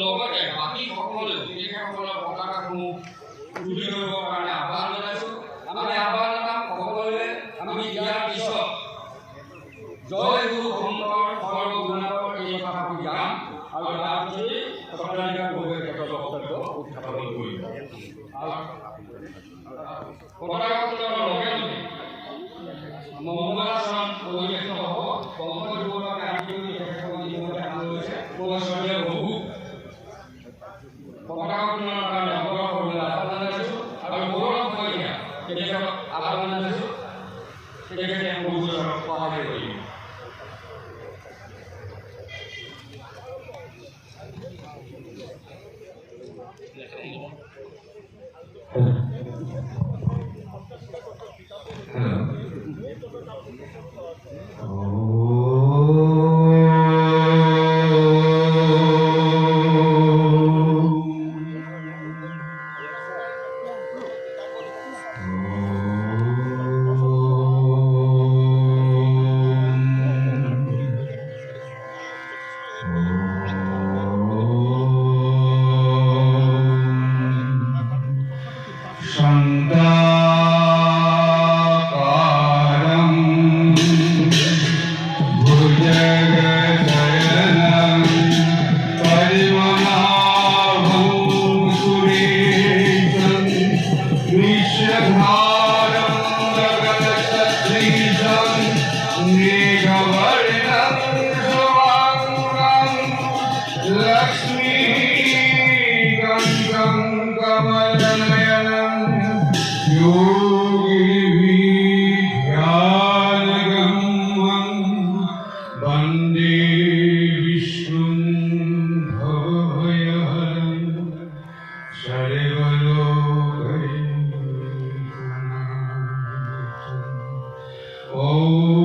লগতে বাকী সকলেও তেখেতসকলৰ পতাকাসমূহ তুলি ধৰিবৰ কাৰণে আহ্বান জনাইছোঁ। আমি আহ্বান জনাম সকলোৱে আমি ইয়াৰ পিছত জয় গুৰু শংকৰ সৰ্বগুণাকৰ এই কথাটি গাম আৰু তাৰ পিছতেই সত্ৰাধিকাৰ গগৈয়ে তেখেতৰ বক্তব্য উত্থাপন কৰিব। পতাকা উত্তোলনৰ লগে লগে মংগলাচৰণ পৰিৱেশিত হ'ব। বংশ যুৱকৰ আদি কৰি তেখেতসকল ইতিমধ্যে সাজু হৈছে। পূৰ্বচৰণীয় বহু পতাকা উত্তোলনৰ কাৰণে অগ্ৰসৰ হ'বলৈ আহ্বান জনাইছোঁ আৰু গৌৰৱ শইকীয়া তেখেতক আহ্বান জনাইছোঁ তেখেতে বহুতৰ সহায় কৰিব। Oh